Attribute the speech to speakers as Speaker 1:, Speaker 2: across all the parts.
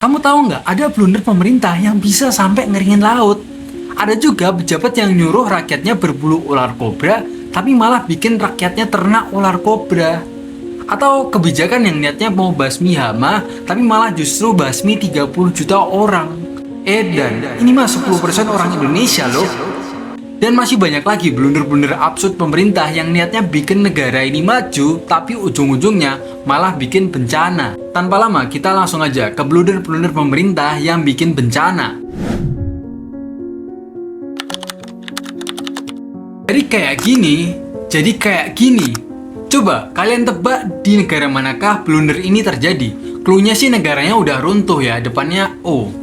Speaker 1: Kamu tahu nggak, ada blunder pemerintah yang bisa sampai ngeringin laut. Ada juga pejabat yang nyuruh rakyatnya berburu ular kobra, tapi malah bikin rakyatnya ternak ular kobra. Atau kebijakan yang niatnya mau basmi hama, tapi malah justru basmi 30 juta orang. Dan ini mah 10% orang Indonesia loh. Dan masih banyak lagi blunder-blunder absurd pemerintah yang niatnya bikin negara ini maju, tapi ujung-ujungnya malah bikin bencana. Tanpa lama, kita langsung aja ke blunder-blunder pemerintah yang bikin bencana. Jadi kayak gini. Coba kalian tebak di negara manakah blunder ini terjadi? Cluenya sih negaranya udah runtuh ya, depannya O.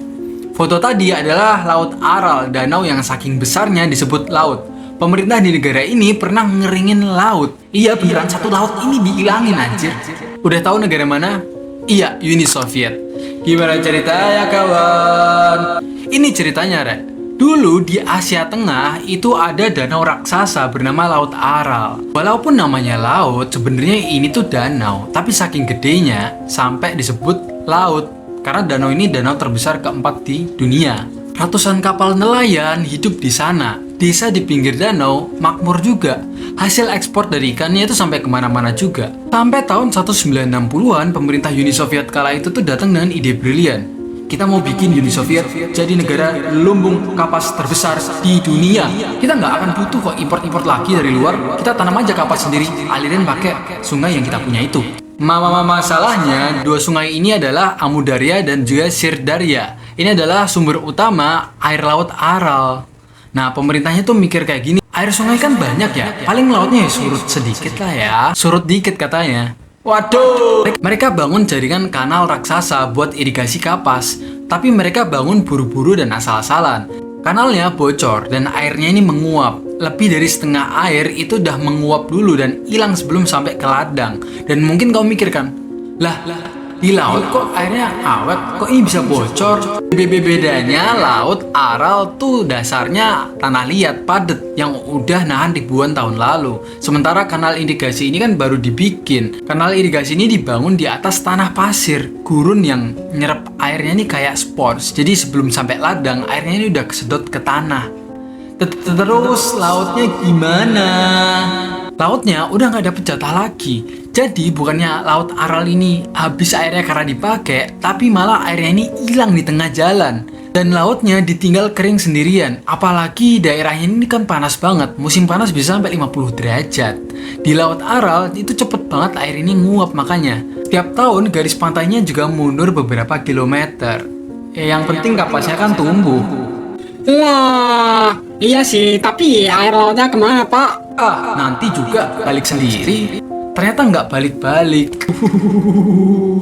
Speaker 1: Foto tadi adalah Laut Aral, danau yang saking besarnya disebut laut. Pemerintah di negara ini pernah ngeringin laut. Iya beneran, satu laut ini dihilangin anjir. Udah tahu negara mana? Iya, Uni Soviet. Gimana cerita ya kawan? Ini ceritanya, Rek. Dulu di Asia Tengah itu ada danau raksasa bernama Laut Aral. Walaupun namanya laut, sebenarnya ini tuh danau, tapi saking gedenya sampai disebut laut. Karena danau ini danau terbesar keempat di dunia. Ratusan kapal nelayan hidup di sana. Desa di pinggir danau makmur juga. Hasil ekspor dari ikannya itu sampai kemana-mana juga. Sampai tahun 1960-an, pemerintah Uni Soviet kala itu tuh datang dengan ide brilian. Kita mau bikin Uni Soviet jadi negara lumbung kapas terbesar di dunia. Kita nggak akan butuh kok import-import lagi dari luar. Kita tanam aja kapas sendiri, alirin pakai sungai yang kita punya itu. Masalahnya, dua sungai ini adalah Amudarya dan juga Sirdarya. Ini adalah sumber utama air laut Aral. Nah, pemerintahnya tuh mikir kayak gini, air sungai kan banyak ya, paling lautnya ya surut sedikit lah ya. Surut dikit katanya. Waduh! Mereka bangun jaringan kanal raksasa buat irigasi kapas, tapi mereka bangun buru-buru dan asal-asalan. Kanalnya bocor dan airnya ini menguap. Lebih dari setengah air itu udah menguap dulu dan hilang sebelum sampai ke ladang. Dan mungkin kau mikirkan, lah di laut kok airnya awet, kok ini bisa bocor? Bedanya laut Aral tuh dasarnya tanah liat padat yang udah nahan ribuan tahun lalu. Sementara kanal irigasi ini kan baru dibikin. Kanal irigasi ini dibangun di atas tanah pasir, gurun yang nyerap airnya ini kayak spons. Jadi sebelum sampai ladang, airnya ini udah kesedot ke tanah. Terus lautnya gimana? Lautnya udah nggak dapet jatah lagi. Jadi bukannya Laut Aral ini habis airnya karena dipakai, tapi malah airnya ini hilang di tengah jalan. Dan lautnya ditinggal kering sendirian. Apalagi daerahnya ini kan panas banget. Musim panas bisa sampai 50 derajat. Di Laut Aral itu cepet banget air ini nguap makanya. Tiap tahun garis pantainya juga mundur beberapa kilometer. Yang penting kapasnya kan tumbuh.
Speaker 2: Wah, iya sih, tapi air lautnya kemana, Pak?
Speaker 1: Nanti juga balik sendiri. Ternyata nggak balik-balik.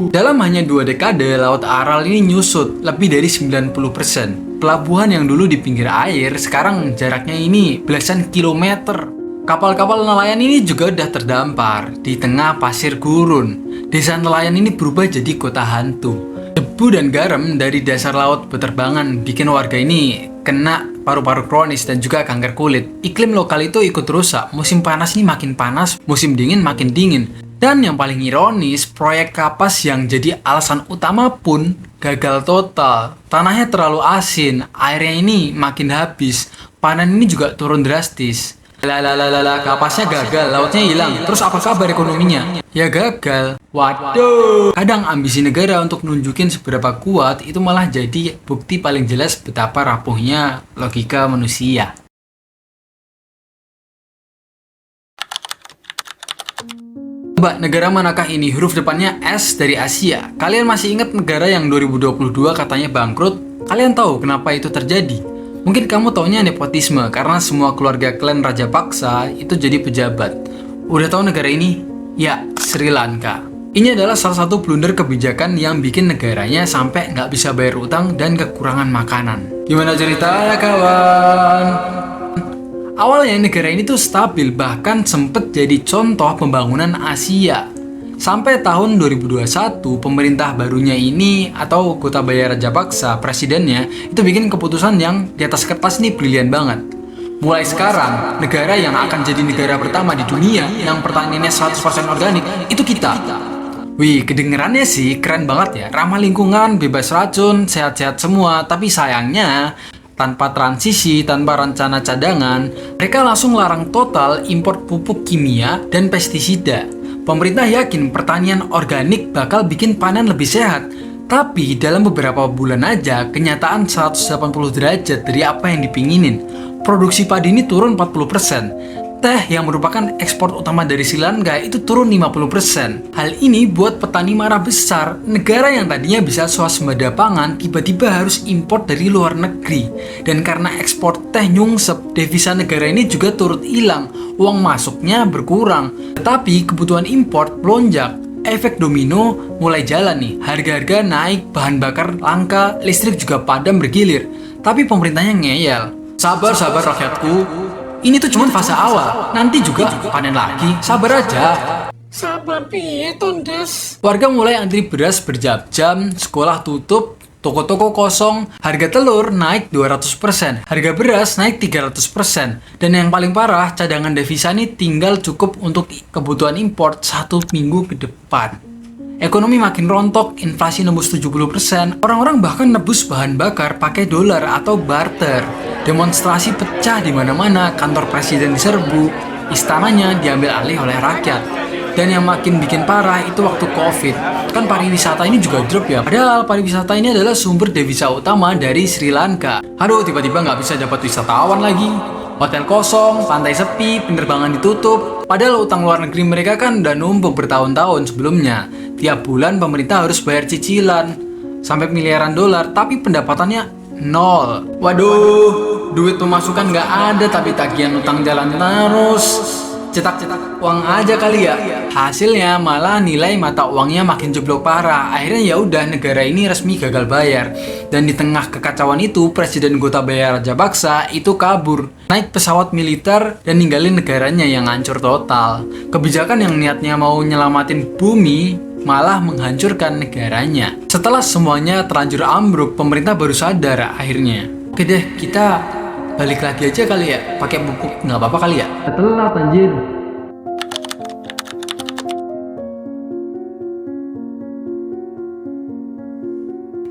Speaker 1: Dalam hanya 2 dekade, Laut Aral ini nyusut lebih dari 90%. Pelabuhan yang dulu di pinggir air, sekarang jaraknya ini belasan kilometer. Kapal-kapal nelayan ini juga udah terdampar di tengah pasir gurun. Desa nelayan ini berubah jadi kota hantu. Debu dan garam dari dasar laut berterbangan bikin warga ini kena paru-paru kronis dan juga kanker kulit. Iklim lokal itu ikut rusak. Musim panas ini makin panas, musim dingin makin dingin. Dan yang paling ironis, proyek kapas yang jadi alasan utama pun gagal total. Tanahnya terlalu asin, airnya ini makin habis, panen ini juga turun drastis. Kapasnya gagal, lautnya hilang. Terus apa kabar ekonominya? Ya gagal. Waduh. Kadang ambisi negara untuk nunjukin seberapa kuat itu malah jadi bukti paling jelas betapa rapuhnya logika manusia. Coba negara manakah ini huruf depannya S dari Asia? Kalian masih ingat negara yang 2022 katanya bangkrut? Kalian tahu kenapa itu terjadi? Mungkin kamu taunya nepotisme karena semua keluarga klan Raja Paksa itu jadi pejabat. Udah tahu negara ini? Ya, Sri Lanka. Ini adalah salah satu blunder kebijakan yang bikin negaranya sampai nggak bisa bayar utang dan kekurangan makanan. Gimana ceritanya kawan? Awalnya negara ini tuh stabil, bahkan sempet jadi contoh pembangunan Asia. Sampai tahun 2021, pemerintah barunya ini atau Gotabaya Rajapaksa, presidennya, itu bikin keputusan yang di atas kertas ini brilian banget. Mulai sekarang, negara yang akan jadi negara pertama di dunia yang pertaniannya 100% organik, itu kita. Wih, kedengerannya sih keren banget ya. Ramah lingkungan, bebas racun, sehat-sehat semua. Tapi sayangnya, tanpa transisi, tanpa rencana cadangan, mereka langsung larang total impor pupuk kimia dan pestisida. Pemerintah yakin pertanian organik bakal bikin panen lebih sehat. Tapi dalam beberapa bulan aja, kenyataan 180 derajat dari apa yang dipinginin. Produksi padi ini turun 40%. Teh yang merupakan ekspor utama dari Sri Lanka itu turun 50%. Hal ini buat petani marah besar. Negara yang tadinya bisa swasembada pangan tiba-tiba harus impor dari luar negeri. Dan karena ekspor teh nyungsep, devisa negara ini juga turut hilang. Uang masuknya berkurang. Tetapi kebutuhan impor melonjak. Efek domino mulai jalan nih. Harga-harga naik, bahan bakar langka, listrik juga padam bergilir. Tapi pemerintahnya ngeyel. Sabar rakyatku. Ini tuh cuma fase awal, nanti juga panen lagi, sabar aja.
Speaker 2: Sabar piye Tondes?
Speaker 1: Warga mulai antri beras berjam-jam, sekolah tutup, toko-toko kosong, harga telur naik 200%, harga beras naik 300%, dan yang paling parah, cadangan devisa ini tinggal cukup untuk kebutuhan impor 1 minggu ke depan. Ekonomi makin rontok, inflasi nembus 70%, orang-orang bahkan nebus bahan bakar pakai dolar atau barter. Demonstrasi pecah di mana-mana, kantor presiden diserbu, istananya diambil alih oleh rakyat. Dan yang makin bikin parah itu waktu Covid. Kan pariwisata ini juga drop ya. Padahal pariwisata ini adalah sumber devisa utama dari Sri Lanka. Aduh, tiba-tiba nggak bisa dapat wisatawan lagi. Hotel kosong, pantai sepi, penerbangan ditutup. Padahal utang luar negeri mereka kan udah numpuk bertahun-tahun sebelumnya. Tiap bulan pemerintah harus bayar cicilan sampai miliaran dolar, tapi pendapatannya nol. Waduh, duit pemasukan nggak ada, tapi tagihan utang jalan terus. Cetak-cetak uang aja kali ya. Hasilnya malah nilai mata uangnya makin jeblok parah. Akhirnya ya udah negara ini resmi gagal bayar. Dan di tengah kekacauan itu, Presiden Gotabaya Rajapaksa itu kabur, naik pesawat militer dan ninggalin negaranya yang hancur total. Kebijakan yang niatnya mau nyelamatin bumi malah menghancurkan negaranya. Setelah semuanya terlanjur ambruk, pemerintah baru sadar akhirnya. Oke deh, kita balik lagi aja kali ya, pakai pupuk nggak apa-apa kali ya. Telat anjir.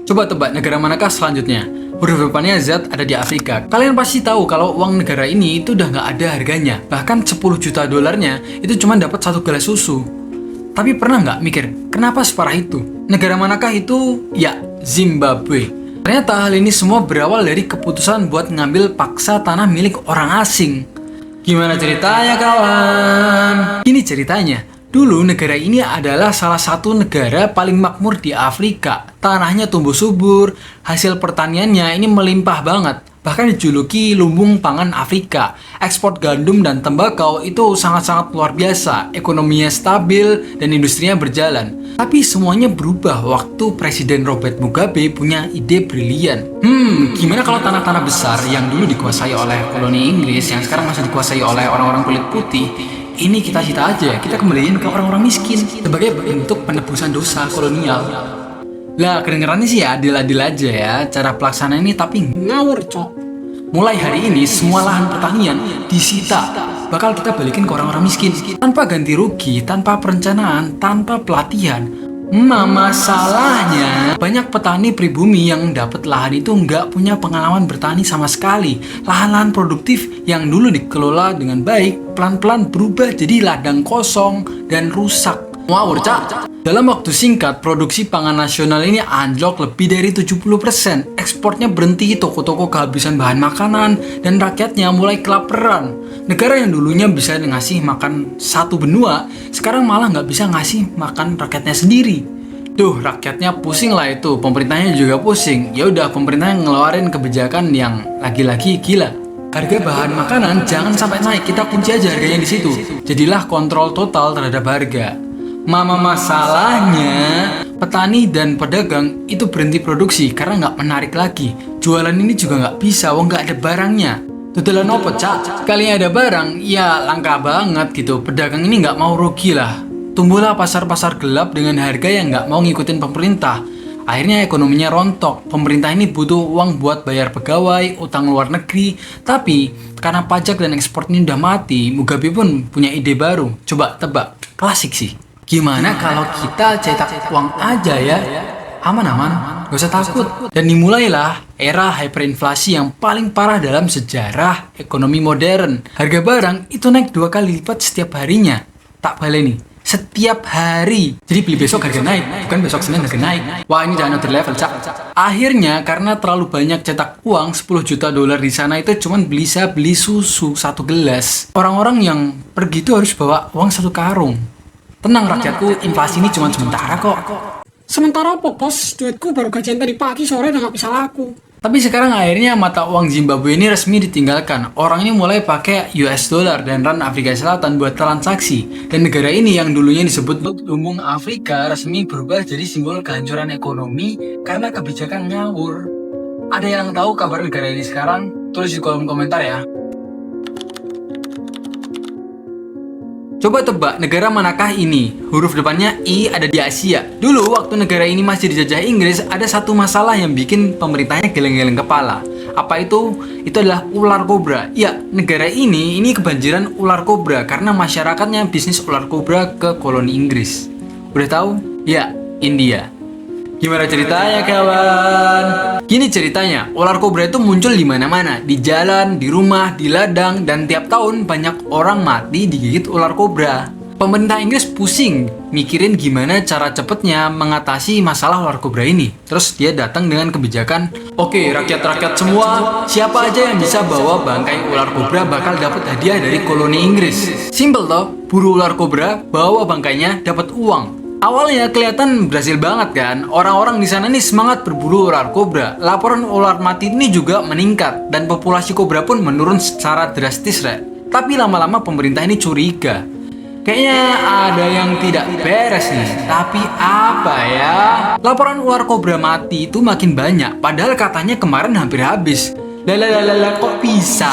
Speaker 1: Coba tebak negara manakah selanjutnya? Huruf depannya Z ada di Afrika. Kalian pasti tahu kalau uang negara ini itu udah nggak ada harganya. Bahkan 10 juta dolarnya itu cuma dapat 1 gelas susu. Tapi pernah nggak mikir, kenapa separah itu? Negara manakah itu? Ya, Zimbabwe. Ternyata hal ini semua berawal dari keputusan buat ngambil paksa tanah milik orang asing. Gimana ceritanya kawan? Ini ceritanya. Dulu negara ini adalah salah satu negara paling makmur di Afrika. Tanahnya tumbuh subur, hasil pertaniannya ini melimpah banget. Bahkan dijuluki lumbung pangan Afrika. Ekspor gandum dan tembakau itu sangat-sangat luar biasa. Ekonominya stabil dan industrinya berjalan. Tapi semuanya berubah waktu Presiden Robert Mugabe punya ide brilian. Gimana kalau tanah-tanah besar yang dulu dikuasai oleh koloni Inggris, yang sekarang masih dikuasai oleh orang-orang kulit putih, ini kita cita aja, kita kembaliin ke orang-orang miskin sebagai bentuk penebusan dosa kolonial. Lah, kedengerannya sih ya adil-adil aja ya cara pelaksanaan ini, tapi
Speaker 2: Ngawur cok.
Speaker 1: mulai hari ini semua lahan pertanian disita. Bakal kita balikin ke orang-orang miskin tanpa ganti rugi, tanpa perencanaan, tanpa pelatihan. Masalahnya banyak petani pribumi yang dapat lahan itu nggak punya pengalaman bertani sama sekali. Lahan-lahan produktif yang dulu dikelola dengan baik pelan-pelan berubah jadi ladang kosong dan rusak. Wow, Cak. Dalam waktu singkat, produksi pangan nasional ini anjlok lebih dari 70%. Ekspornya berhenti, toko-toko kehabisan bahan makanan, dan rakyatnya mulai kelaparan. Negara yang dulunya bisa ngasih makan satu benua, sekarang malah nggak bisa ngasih makan rakyatnya sendiri. Duh, rakyatnya pusing lah itu, pemerintahnya juga pusing. Ya udah, pemerintahnya ngeluarin kebijakan yang lagi-lagi gila. Harga bahan makanan jangan sampai naik, kita kunci aja harganya di situ. Jadilah kontrol total terhadap harga. Masalahnya, petani dan pedagang itu berhenti produksi karena nggak menarik lagi. Jualan ini juga nggak bisa, nggak ada barangnya. Tutulan opo, Cak? Kalinya ada barang, ya langka banget gitu. Pedagang ini nggak mau rugi lah. Tumbuhlah pasar-pasar gelap dengan harga yang nggak mau ngikutin pemerintah. Akhirnya ekonominya rontok. Pemerintah ini butuh uang buat bayar pegawai, utang luar negeri. Tapi karena pajak dan ekspor ini udah mati, Mugabe pun punya ide baru. Coba tebak, klasik sih. Gimana kalau kita cetak uang aja ya? Aman-aman, gak usah takut. Dan dimulailah era hyperinflasi yang paling parah dalam sejarah ekonomi modern. Harga barang itu naik 2 kali lipat setiap harinya. Tak baleni, setiap hari. Jadi beli besok harga naik, bukan besok Senin harga naik. Wah, ini jangan another level, Cak. Akhirnya karena terlalu banyak cetak uang, 10 juta dolar di sana itu cuman bisa beli susu 1 gelas. Orang-orang yang pergi itu harus bawa uang 1 karung. Tenang rakyatku, inflasi ini cuma sementara kok.
Speaker 2: Sementara apa bos? Duitku baru gajian tadi pagi, sore udah gak bisa laku.
Speaker 1: Tapi sekarang akhirnya mata uang Zimbabwe ini resmi ditinggalkan. Orang ini mulai pakai US dollar dan rand Afrika Selatan buat transaksi. Dan negara ini yang dulunya disebut lumbung Afrika resmi berubah jadi simbol kehancuran ekonomi karena kebijakan ngawur. Ada yang tahu kabar negara ini sekarang? Tulis di kolom komentar ya. Coba tebak, negara manakah ini? Huruf depannya I ada di Asia. Dulu, waktu negara ini masih dijajah Inggris, ada satu masalah yang bikin pemerintahnya geleng-geleng kepala. Apa itu? Itu adalah ular kobra. Ya, negara ini kebanjiran ular kobra karena masyarakatnya bisnis ular kobra ke koloni Inggris. Udah tahu? Ya, India. Gimana ceritanya kawan? Gini ceritanya, ular kobra itu muncul di mana-mana, di jalan, di rumah, di ladang, dan tiap tahun banyak orang mati digigit ular kobra. Pemerintah Inggris pusing mikirin gimana cara cepetnya mengatasi masalah ular kobra ini. Terus dia datang dengan kebijakan, oke rakyat-rakyat semua, siapa aja yang bisa bawa bangkai ular kobra bakal dapat hadiah dari koloni Inggris. Simple toh, buru ular kobra, bawa bangkainya, dapat uang. Awalnya kelihatan berhasil banget kan, orang-orang di sana nih semangat berburu ular kobra. Laporan ular mati ini juga meningkat dan populasi kobra pun menurun secara drastis, Rek. Tapi lama-lama pemerintah ini curiga. Kayaknya ada yang tidak beres nih. Tapi apa ya? Laporan ular kobra mati itu makin banyak, padahal katanya kemarin hampir habis. Lalalala, kok bisa?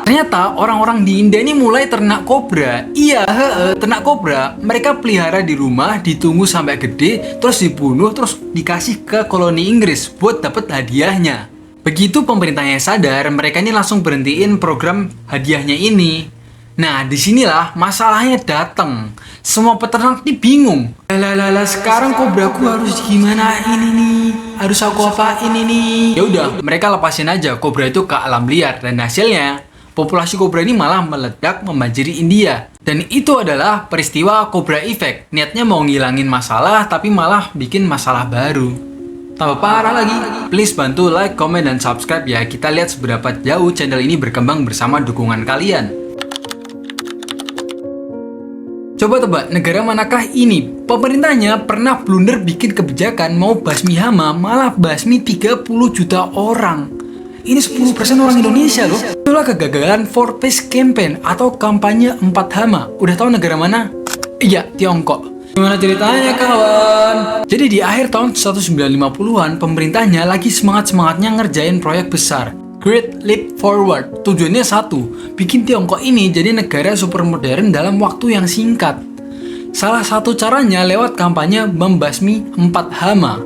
Speaker 1: Ternyata orang-orang di India ini mulai ternak kobra. Iya, ternak kobra. Mereka pelihara di rumah, ditunggu sampai gede, terus dibunuh, terus dikasih ke koloni Inggris buat dapat hadiahnya. Begitu pemerintahnya sadar, mereka ini langsung berhentiin program hadiahnya ini. Nah, disinilah masalahnya datang. Semua peternak ini bingung. Lalalala, sekarang kobraku harus gimana ini nih? Harus aku apain ini? Ya udah, mereka lepasin aja kobra itu ke alam liar dan hasilnya populasi kobra ini malah meledak membanjiri India. Dan itu adalah peristiwa Cobra Effect. Niatnya mau ngilangin masalah, tapi malah bikin masalah baru. Tambah parah lagi. Please bantu like, comment, dan subscribe ya. Kita lihat seberapa jauh channel ini berkembang bersama dukungan kalian. Coba tebak, negara manakah ini? Pemerintahnya pernah blunder bikin kebijakan mau basmi hama, malah basmi 30 juta orang. Ini 10% orang Indonesia loh. Itulah kegagalan 4 Peace Campaign atau kampanye 4 hama. Udah tahu negara mana? Iya, Tiongkok. Gimana ceritanya kawan? Jadi di akhir tahun 1950-an, pemerintahnya lagi semangat-semangatnya ngerjain proyek besar. Great Leap Forward. Tujuannya satu, bikin Tiongkok ini jadi negara super modern dalam waktu yang singkat. Salah satu caranya lewat kampanye membasmi 4 hama.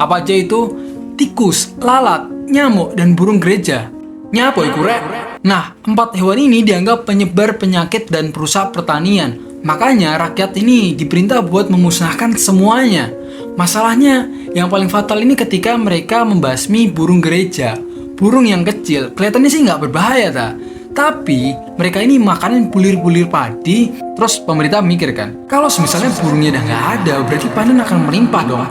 Speaker 1: Apa aja itu? Tikus, lalat, nyamuk, dan burung gereja. Nyapa iku rek? Nah, 4 hewan ini dianggap penyebar penyakit dan perusak pertanian. Makanya rakyat ini diperintah buat memusnahkan semuanya. Masalahnya, yang paling fatal ini ketika mereka membasmi burung gereja. Burung yang kecil, kelihatannya sih nggak berbahaya tak? Tapi mereka ini makanin bulir-bulir padi. Terus pemerintah mikir kan, kalau misalnya burungnya udah nggak ada, berarti panen akan melimpah dong.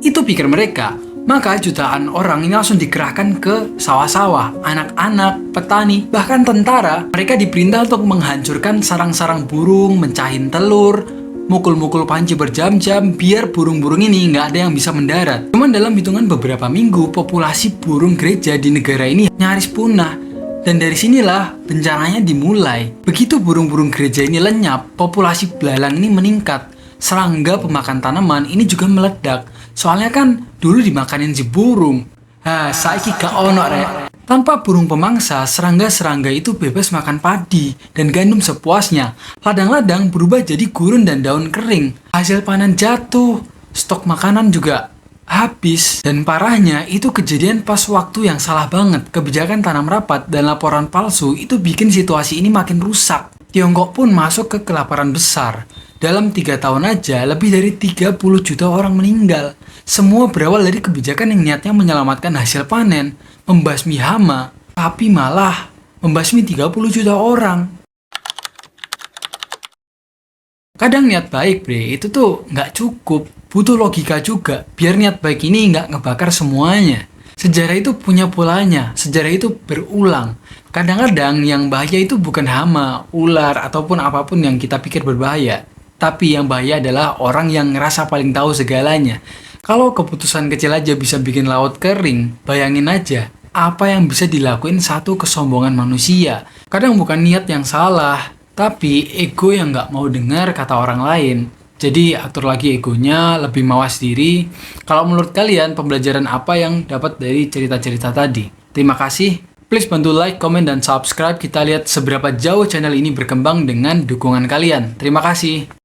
Speaker 1: Itu pikir mereka. Maka jutaan orang ini langsung dikerahkan ke sawah-sawah, anak-anak, petani, bahkan tentara. Mereka diperintah untuk menghancurkan sarang-sarang burung, mencahin telur, mukul-mukul panci berjam-jam, biar burung-burung ini nggak ada yang bisa mendarat. Cuman dalam hitungan beberapa minggu, populasi burung gereja di negara ini nyaris punah. Dan dari sinilah bencananya dimulai. Begitu burung-burung gereja ini lenyap, populasi belalang ini meningkat. Serangga pemakan tanaman ini juga meledak. Soalnya kan dulu dimakanin si burung. Saiki gak ono rek. Tanpa burung pemangsa, serangga-serangga itu bebas makan padi dan gandum sepuasnya. Ladang-ladang berubah jadi gurun dan daun kering. Hasil panen jatuh, stok makanan juga habis. Dan parahnya itu kejadian pas waktu yang salah banget. Kebijakan tanam rapat dan laporan palsu itu bikin situasi ini makin rusak. Tiongkok pun masuk ke kelaparan besar. Dalam 3 tahun aja, lebih dari 30 juta orang meninggal. Semua berawal dari kebijakan yang niatnya menyelamatkan hasil panen, membasmi hama, tapi malah membasmi 30 juta orang. Kadang niat baik, bre, itu tuh nggak cukup. Butuh logika juga, biar niat baik ini nggak ngebakar semuanya. Sejarah itu punya polanya, sejarah itu berulang. Kadang-kadang yang bahaya itu bukan hama, ular, ataupun apapun yang kita pikir berbahaya. Tapi yang bahaya adalah orang yang ngerasa paling tahu segalanya. Kalau keputusan kecil aja bisa bikin laut kering, bayangin aja apa yang bisa dilakuin satu kesombongan manusia. Kadang bukan niat yang salah, tapi ego yang nggak mau dengar kata orang lain. Jadi atur lagi egonya, lebih mawas diri. Kalau menurut kalian, pembelajaran apa yang dapat dari cerita-cerita tadi? Terima kasih. Please bantu like, comment, dan subscribe. Kita lihat seberapa jauh channel ini berkembang dengan dukungan kalian. Terima kasih.